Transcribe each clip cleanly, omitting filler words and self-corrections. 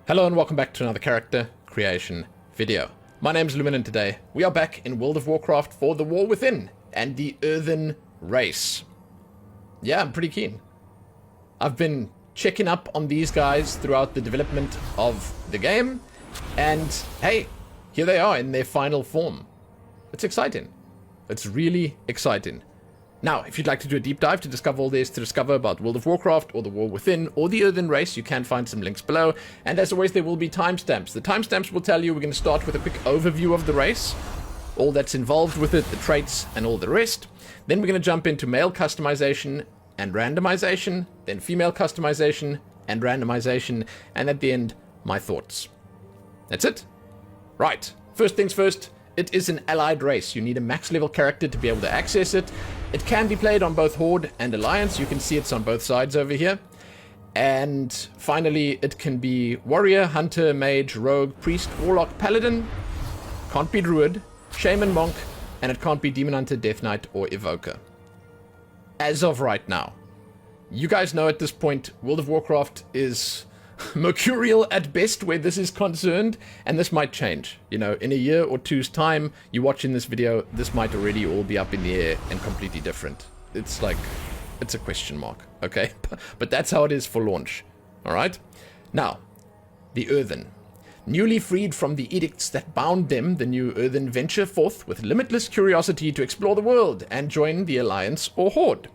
Hello and welcome back to another character creation video. My name's Lumin and today we are back in World of Warcraft for the War Within and the Earthen Race. Yeah, I'm pretty keen. I've been checking up on these guys throughout the development of the game, and hey, here they are in their final form. It's exciting. It's really exciting. Now, if you'd like to do a deep dive to discover all there is to discover about World of Warcraft or the War Within or the Earthen Race, you can find some links below. And as always, there will be timestamps. The timestamps will tell you we're going to start with a quick overview of the race, all that's involved with it, the traits and all the rest. Then we're going to jump into male customization and randomization, then female customization and randomization, and at the end, my thoughts. That's it. Right. First things first. It is an allied race. You need a max level character to be able to access it. It can be played on both Horde and Alliance. You can see it's on both sides over here. And finally, it can be Warrior, Hunter, Mage, Rogue, Priest, Warlock, Paladin. Can't be Druid, Shaman, Monk, and it can't be Demon Hunter, Death Knight, or Evoker. As of right now. You guys know at this point, World of Warcraft is mercurial at best where this is concerned, and this might change. You know, in a year or two's time, you watching this video, this might already all be up in the air and completely different. It's like, it's a question mark, okay? But that's how it is for launch, alright? Now, the Earthen. Newly freed from the edicts that bound them, the new Earthen venture forth with limitless curiosity to explore the world and join the Alliance or Horde.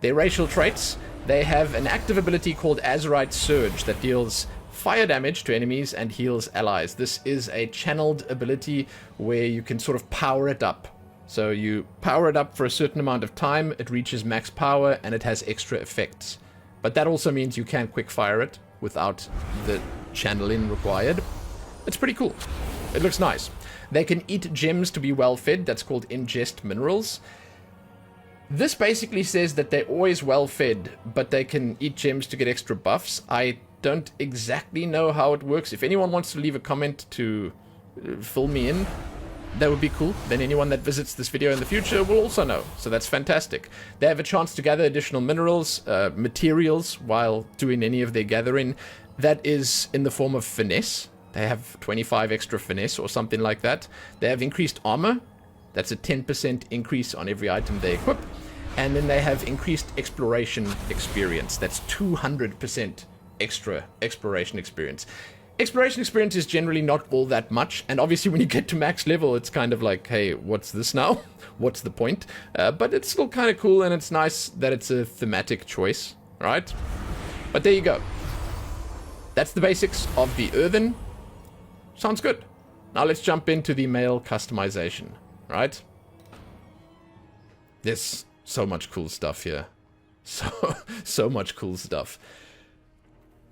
Their racial traits: they have an active ability called Azeroth Surge that deals fire damage to enemies and heals allies. This is a channeled ability where you can sort of power it up. So you power it up for a certain amount of time, it reaches max power, and it has extra effects. But that also means you can quick fire it without the channeling required. It's pretty cool. It looks nice. They can eat gems to be well fed. That's called ingest minerals. This basically says that they're always well fed, but they can eat gems to get extra buffs. I don't exactly know how it works. If anyone wants to leave a comment to fill me in, that would be cool. Then anyone that visits this video in the future will also know. So that's fantastic. They have a chance to gather additional minerals, materials, while doing any of their gathering. That is in the form of finesse. They have 25 extra finesse or something like that. They have increased armor. That's a 10% increase on every item they equip. And then they have increased exploration experience. That's 200% extra exploration experience. Exploration experience is generally not all that much. And obviously when you get to max level, it's kind of like, hey, what's this now? What's the point? But it's still kind of cool, and it's nice that it's a thematic choice, right? But there you go. That's the basics of the Earthen. Sounds good. Now let's jump into the male customization. Right? There's so much cool stuff here. So much cool stuff.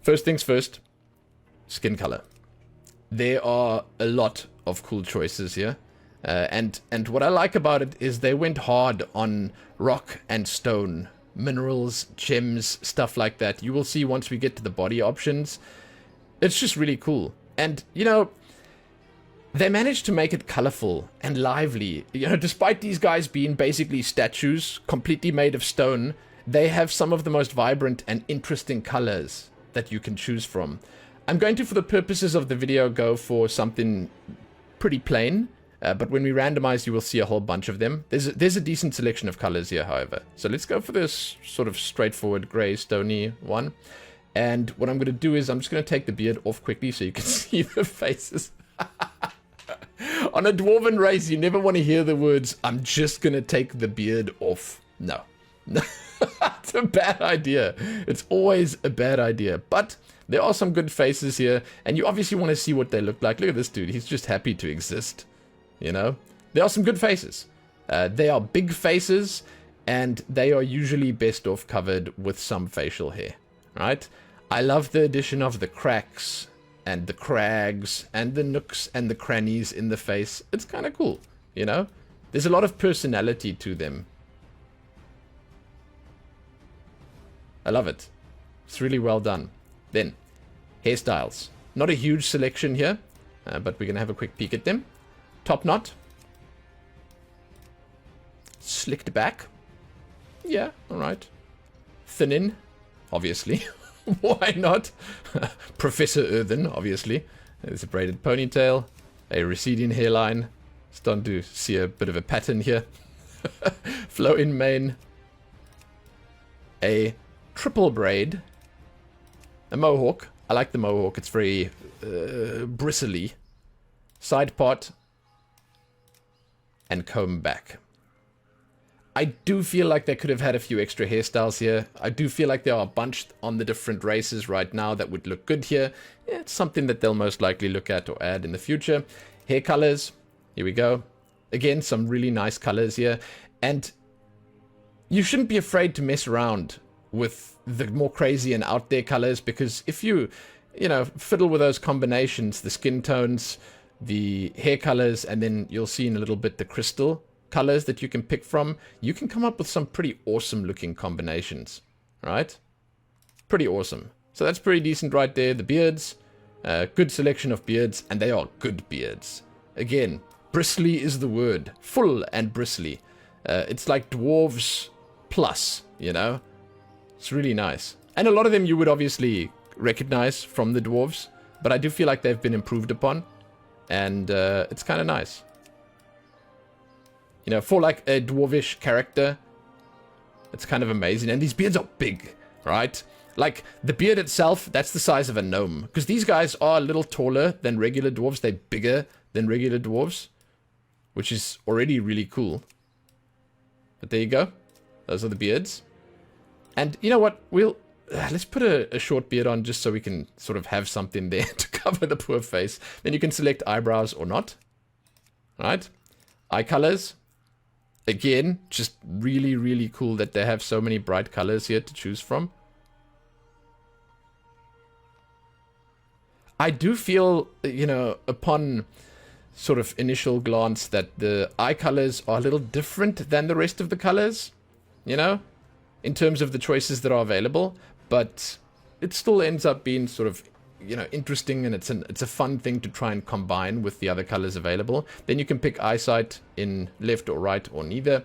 First things first, skin color. There are a lot of cool choices here. And what I like about it is they went hard on rock and stone, minerals, gems, stuff like that. You will see once we get to the body options. It's just really cool. And, you know, they managed to make it colorful and lively. You know, despite these guys being basically statues, completely made of stone, they have some of the most vibrant and interesting colors that you can choose from. I'm going to, for the purposes of the video, go for something pretty plain, but when we randomize, you will see a whole bunch of them. There's a decent selection of colors here, however. So let's go for this sort of straightforward gray, stony one. And what I'm going to do is I'm just going to take the beard off quickly so you can see the faces. On a dwarven race, you never want to hear the words, I'm just going to take the beard off. No. It's a bad idea. It's always a bad idea. But there are some good faces here, and you obviously want to see what they look like. Look at this dude. He's just happy to exist. You know? There are some good faces. They are big faces, and they are usually best off covered with some facial hair. Right? I love the addition of the cracks and the crags and the nooks and the crannies in the face. It's kind of cool, you know? There's a lot of personality to them. I love it. It's really well done. Then, hairstyles. Not a huge selection here, but we're going to have a quick peek at them. Top knot. Slicked back. Yeah, alright. Thin in, obviously. Why not? Professor Earthen, obviously. There's a braided ponytail, a receding hairline. Starting to see a bit of a pattern here. Flow in mane. A triple braid. A mohawk. I like the mohawk. It's very bristly. Side part. And comb back. I do feel like they could have had a few extra hairstyles here. I do feel like they are bunched on the different races right now that would look good here. Yeah, it's something that they'll most likely look at or add in the future. Hair colors. Here we go. Again, some really nice colors here. And you shouldn't be afraid to mess around with the more crazy and out there colors, because if you fiddle with those combinations, the skin tones, the hair colors, and then you'll see in a little bit the crystal colors that you can pick from, you can come up with some pretty awesome looking combinations, right? Pretty awesome. So that's pretty decent right there. The beards, good selection of beards, and they are good beards. Again, bristly is the word. Full and bristly. It's like dwarves plus, It's really nice. And a lot of them you would obviously recognize from the dwarves, but I do feel like they've been improved upon, and it's kind of nice. For like a dwarvish character, it's kind of amazing. And these beards are big, right? Like, the beard itself, that's the size of a gnome. Because these guys are a little taller than regular dwarves. They're bigger than regular dwarves, which is already really cool. But there you go. Those are the beards. And you know what? Let's put a short beard on just so we can sort of have something there to cover the poor face. Then you can select eyebrows or not. Right? Eye colors. Again, just really, really cool that they have so many bright colors here to choose from. I do feel, upon sort of initial glance that the eye colors are a little different than the rest of the colors, in terms of the choices that are available, but it still ends up being sort of interesting, and it's a fun thing to try and combine with the other colors available. Then you can pick eyesight in left or right or neither.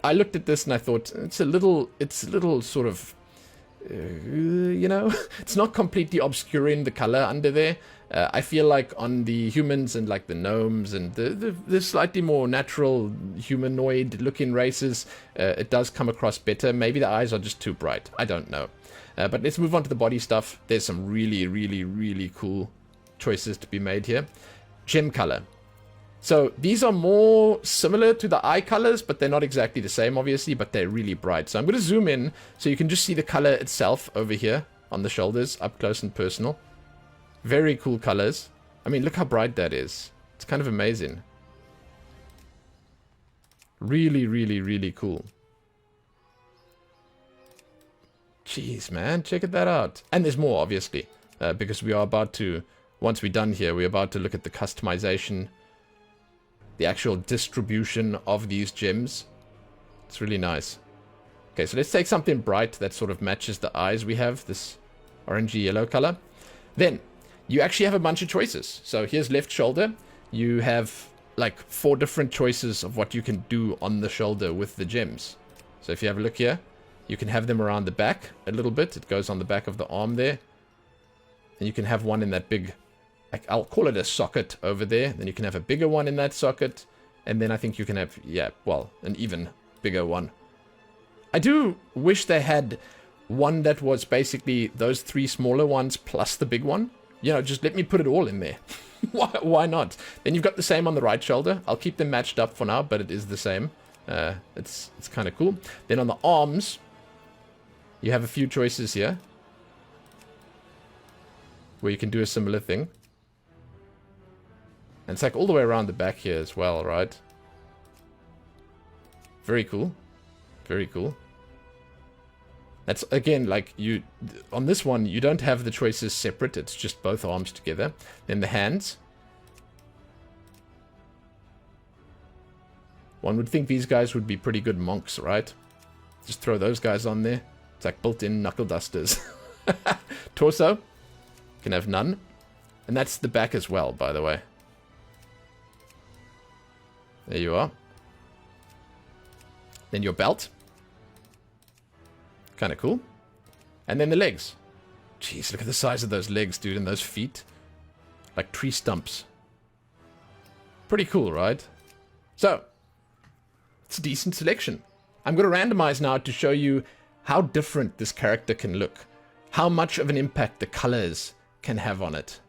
I looked at this and I thought it's a little sort of it's not completely obscuring the color under there. I feel like on the humans and like the gnomes and the slightly more natural humanoid looking races, it does come across better. Maybe the eyes are just too bright. I don't know. But let's move on to the body stuff. There's some really, really, really cool choices to be made here. Gem color. So these are more similar to the eye colors, but they're not exactly the same, obviously, but they're really bright. So I'm going to zoom in so you can just see the color itself over here on the shoulders, up close and personal. Very cool colors. I mean, look how bright that is. It's kind of amazing. Really, really, really cool. Jeez, man, check that out. And there's more, obviously, because we are about to, once we're done here, we're about to look at the customization, the actual distribution of these gems. It's really nice. Okay, so let's take something bright that sort of matches the eyes we have, this orangey yellow color. Then, you actually have a bunch of choices. So here's left shoulder. You have like 4 different choices of what you can do on the shoulder with the gems. So if you have a look here, you can have them around the back a little bit. It goes on the back of the arm there. And you can have one in that big, I'll call it a socket over there. Then you can have a bigger one in that socket. And then I think you can have, an even bigger one. I do wish they had one that was basically those 3 smaller ones plus the big one. Just let me put it all in there. Why not? Then you've got the same on the right shoulder. I'll keep them matched up for now, but it is the same. It's kind of cool. Then on the arms, you have a few choices here where you can do a similar thing. And it's like all the way around the back here as well, right? Very cool. Very cool. That's, again, like on this one, you don't have the choices separate. It's just both arms together. Then the hands. One would think these guys would be pretty good monks, right? Just throw those guys on there. It's like built-in knuckle dusters. Torso. Can have none. And that's the back as well, by the way. There you are. Then your belt. Kind of cool. And then the legs. Jeez, look at the size of those legs, dude, and those feet. Like tree stumps. Pretty cool, right? So, it's a decent selection. I'm going to randomize now to show you how different this character can look. How much of an impact the colors can have on it.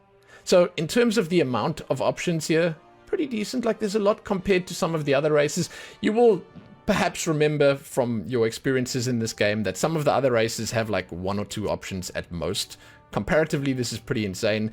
So, in terms of the amount of options here, pretty decent. Like, there's a lot compared to some of the other races. You will perhaps remember from your experiences in this game that some of the other races have like 1 or 2 options at most. Comparatively, this is pretty insane.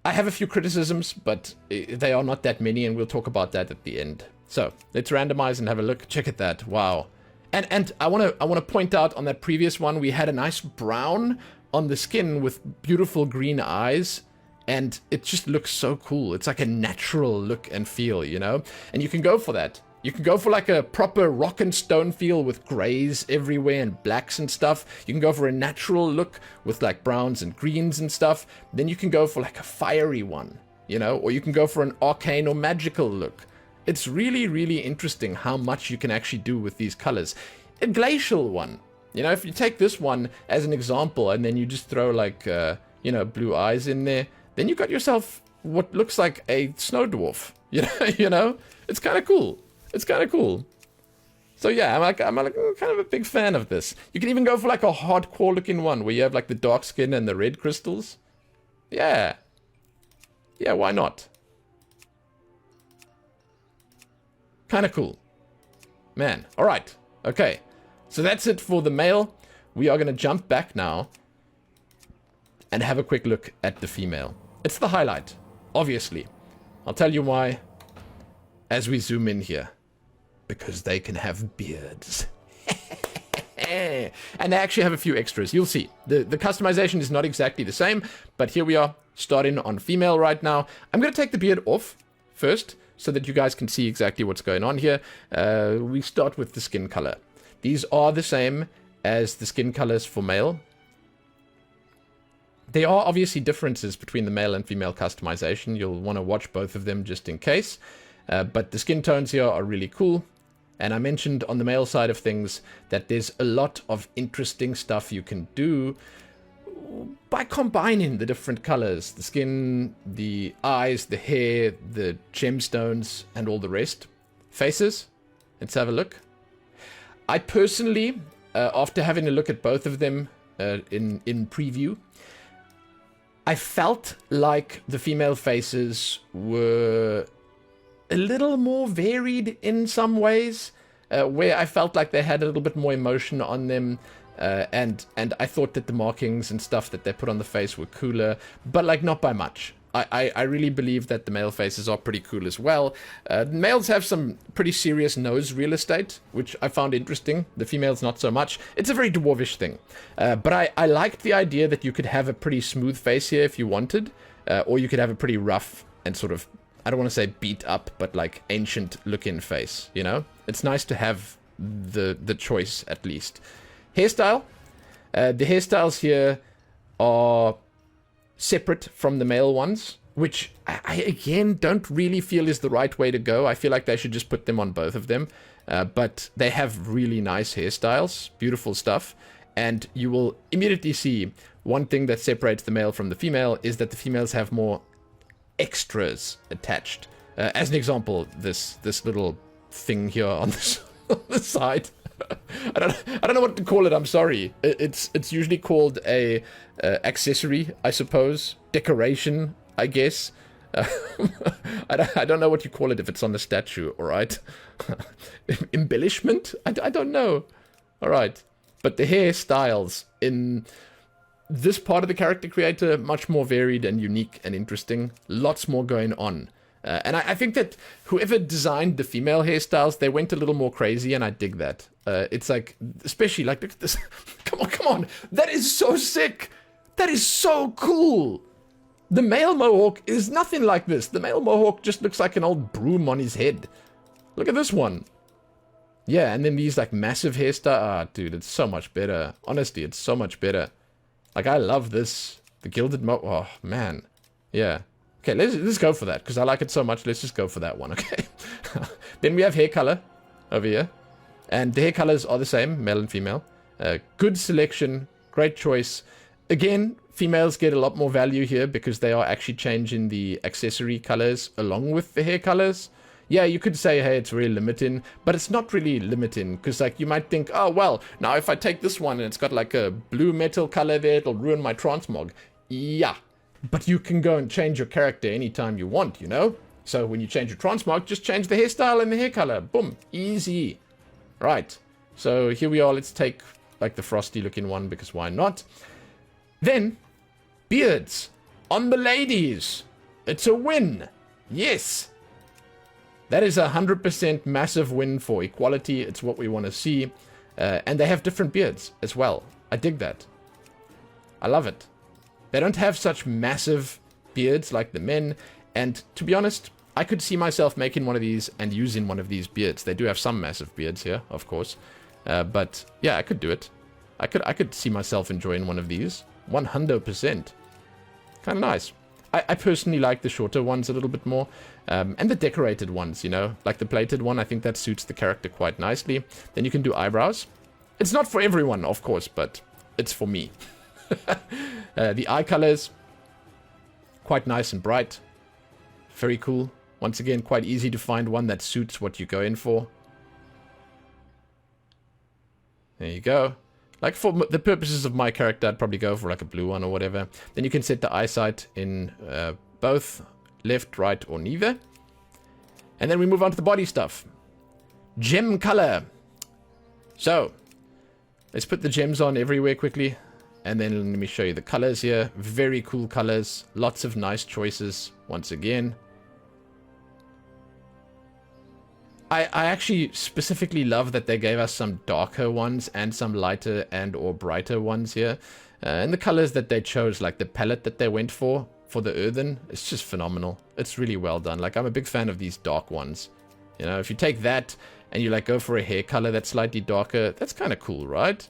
I have a few criticisms, but they are not that many, and we'll talk about that at the end. So, let's randomize and have a look. Check at that. Wow. And I want to point out on that previous one, we had a nice brown on the skin with beautiful green eyes, and it just looks so cool. It's like a natural look and feel, you know? And you can go for that. You can go for like a proper rock and stone feel with grays everywhere and blacks and stuff. You can go for a natural look with like browns and greens and stuff. Then you can go for like a fiery one, you know? Or you can go for an arcane or magical look. It's really, really interesting how much you can actually do with these colors. A glacial one. You know, if you take this one as an example and then you just throw like, you know, blue eyes in there, then you got yourself what looks like a snow dwarf. You know? It's kind of cool. It's kind of cool. So yeah, I'm kind of a big fan of this. You can even go for like a hardcore looking one where you have like the dark skin and the red crystals. Yeah. Yeah, why not? Kind of cool. Man. Alright. Okay. So that's it for the male. We are going to jump back now and have a quick look at the female. It's the highlight, obviously. I'll tell you why as we zoom in here. Because they can have beards. And they actually have a few extras. You'll see. The customization is not exactly the same, but here we are, starting on female right now. I'm going to take the beard off first, so that you guys can see exactly what's going on here. We start with the skin color. These are the same as the skin colors for male. There are obviously differences between the male and female customization. You'll want to watch both of them just in case. But the skin tones here are really cool. And I mentioned on the male side of things that there's a lot of interesting stuff you can do by combining the different colors. The skin, the eyes, the hair, the gemstones, and all the rest. Faces. Let's have a look. I personally, after having a look at both of them in preview, I felt like the female faces were a little more varied in some ways, where I felt like they had a little bit more emotion on them, and I thought that the markings and stuff that they put on the face were cooler, but like not by much. I really believe that the male faces are pretty cool as well. Males have some pretty serious nose real estate, which I found interesting. The females not so much. It's a very dwarvish thing. But I liked the idea that you could have a pretty smooth face here if you wanted, or you could have a pretty rough and sort of, I don't want to say beat up, but like ancient looking face, you know? It's nice to have the choice at least. Hairstyle. The hairstyles here are separate from the male ones, which I again don't really feel is the right way to go. I feel like they should just put them on both of them. But they have really nice hairstyles, beautiful stuff. And you will immediately see one thing that separates the male from the female is that the females have more extras attached. As an example, this little thing here on the side. I don't know what to call it. I'm sorry. It's usually called a accessory, I suppose, decoration, I guess. I don't know what you call it if it's on the statue. All right, embellishment. I don't know. All right, but the hairstyles in this part of the character creator much more varied and unique and interesting. Lots more going on. And I think that whoever designed the female hairstyles, they went a little more crazy, and I dig that. It's like, especially like this. Come on. That is so sick. That is so cool. The male mohawk is nothing like this. The male mohawk just looks like an old broom on his head. Look at this one. Yeah, and then these like massive hairstyles. Ah, dude, it's so much better. Honestly, it's so much better. Like, I love this. The gilded mohawk. Oh, man. Yeah. Okay, let's go for that, because I like it so much. Let's just go for that one, okay? Then we have hair color over here. And the hair colors are the same, male and female. Good selection, great choice. Again, females get a lot more value here because they are actually changing the accessory colors along with the hair colors. Yeah, you could say, hey, it's really limiting, but it's not really limiting because, like, you might think, oh, well, now if I take this one and it's got like a blue metal color there, it'll ruin my transmog. Yeah, but you can go and change your character anytime you want, you know? So when you change your transmog, just change the hairstyle and the hair color. Boom, easy. Right, so here we are. Let's take like the frosty looking one because why not? Then, beards on the ladies. It's a win. Yes. That is 100% massive win for equality. It's what we want to see. And they have different beards as well. I dig that. I love it. They don't have such massive beards like the men. And to be honest, I could see myself making one of these and using one of these beards. They do have some massive beards here, of course. But yeah, I could do it. I could see myself enjoying one of these. 100%. Kind of nice. I personally like the shorter ones a little bit more. And the decorated ones, you know. Like the plated one, I think that suits the character quite nicely. Then you can do eyebrows. It's not for everyone, of course, but it's for me. The eye colors. Quite nice and bright. Very cool. Once again, quite easy to find one that suits what you go in for. There you go. Like, for the purposes of my character, I'd probably go for like a blue one or whatever. Then you can set the eyesight in both left, right, or neither. And then we move on to the body stuff. Gem color. So, let's put the gems on everywhere quickly. And then let me show you the colors here. Very cool colors. Lots of nice choices once again. I actually specifically love that they gave us some darker ones and some lighter and or brighter ones here. And the colors that they chose, like the palette that they went for the earthen, it's just phenomenal. It's really well done. Like, I'm a big fan of these dark ones. You know, if you take that and you like go for a hair color that's slightly darker, that's kind of cool, right?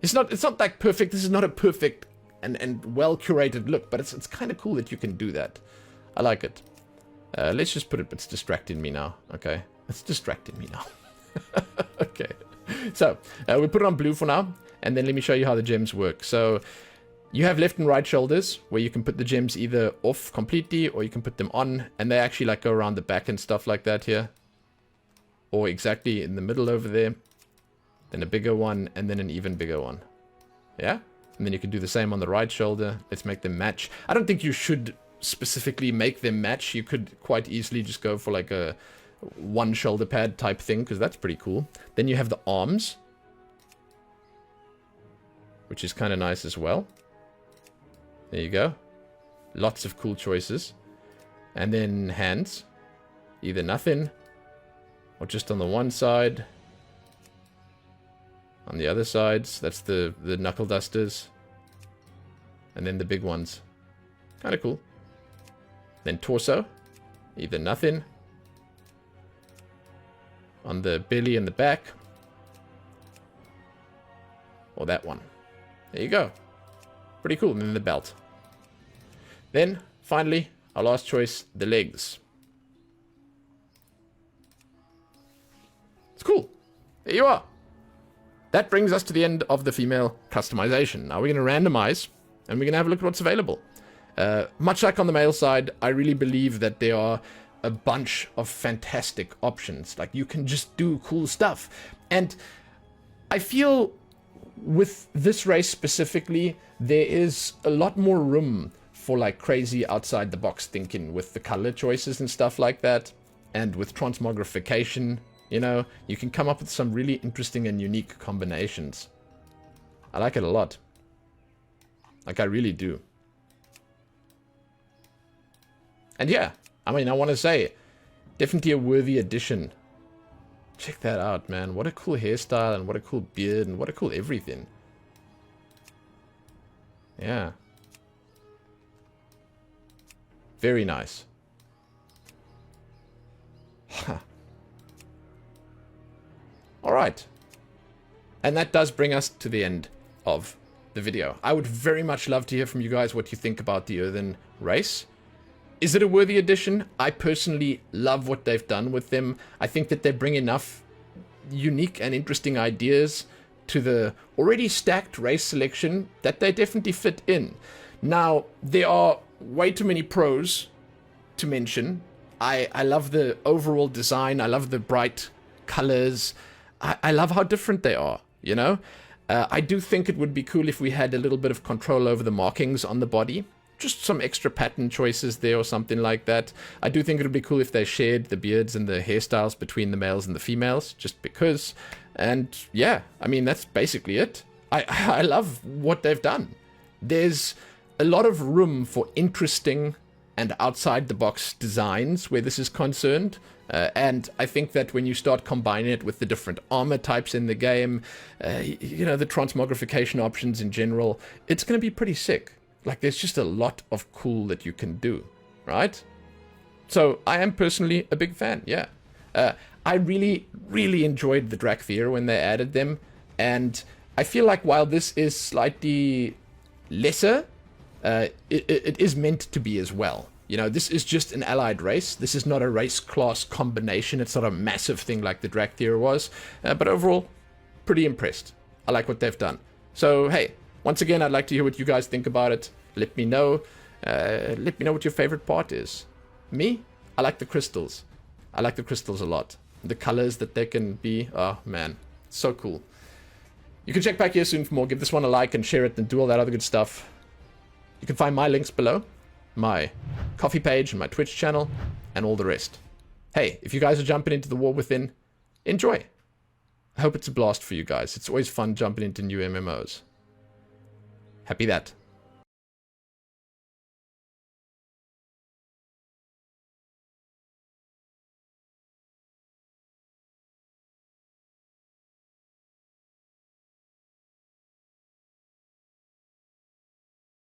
It's not like perfect. This is not a perfect and well curated look, but it's kind of cool that you can do that. I like it. Let's just put it, it's distracting me now. Okay. It's distracting me now. Okay. So, we put it on blue for now. And then let me show you how the gems work. So, you have left and right shoulders where you can put the gems either off completely or you can put them on. And they actually like go around the back and stuff like that here. Or exactly in the middle over there. Then a bigger one and then an even bigger one. Yeah? And then you can do the same on the right shoulder. Let's make them match. I don't think you should specifically make them match. You could quite easily just go for like a one shoulder pad type thing, because that's pretty cool. Then you have the arms, which is kind of nice as well. There you go. Lots of cool choices. And then hands. Either nothing, or just on the one side. On the other sides, that's the knuckle dusters. And then the big ones. Kind of cool. Then torso. Either nothing. On the belly and the back. Or that one. There you go. Pretty cool. And then the belt. Then, finally, our last choice, the legs. It's cool. There you are. That brings us to the end of the female customization. Now we're going to randomize, and we're going to have a look at what's available. Much like on the male side, I really believe that there are a bunch of fantastic options. Like, you can just do cool stuff. And I feel with this race specifically, there is a lot more room for like crazy outside the box thinking with the color choices and stuff like that. And with transmogrification, you know, you can come up with some really interesting and unique combinations. I like it a lot. Like, I really do. And yeah, I mean, I want to say, definitely a worthy addition. Check that out, man. What a cool hairstyle, and what a cool beard, and what a cool everything. Yeah. Very nice. Huh. Alright. And that does bring us to the end of the video. I would very much love to hear from you guys what you think about the Earthen race. Is it a worthy addition? I personally love what they've done with them. I think that they bring enough unique and interesting ideas to the already stacked race selection that they definitely fit in. Now, there are way too many pros to mention. I love the overall design. I love the bright colors. I love how different they are, you know? I do think it would be cool if we had a little bit of control over the markings on the body. Just some extra pattern choices there or something like that. I do think it would be cool if they shared the beards and the hairstyles between the males and the females, just because. And yeah, I mean, that's basically it. I love what they've done. There's a lot of room for interesting and outside-the-box designs where this is concerned. And I think that when you start combining it with the different armor types in the game, you know, the transmogrification options in general, it's going to be pretty sick. Like, there's just a lot of cool that you can do, right? So, I am personally a big fan, yeah. I really, really enjoyed the Drakthir when they added them, and I feel like while this is slightly lesser, it is meant to be as well. You know, this is just an allied race. This is not a race class combination. It's not a massive thing like the Drakthir was. But overall, pretty impressed. I like what they've done. So, hey, once again, I'd like to hear what you guys think about it. Let me know. Let me know what your favorite part is. Me? I like the crystals. I like the crystals a lot. The colors that they can be. Oh, man. So cool. You can check back here soon for more. Give this one a like and share it and do all that other good stuff. You can find my links below. My coffee page and my Twitch channel and all the rest. Hey, if you guys are jumping into the War Within, enjoy. I hope it's a blast for you guys. It's always fun jumping into new MMOs. Happy that.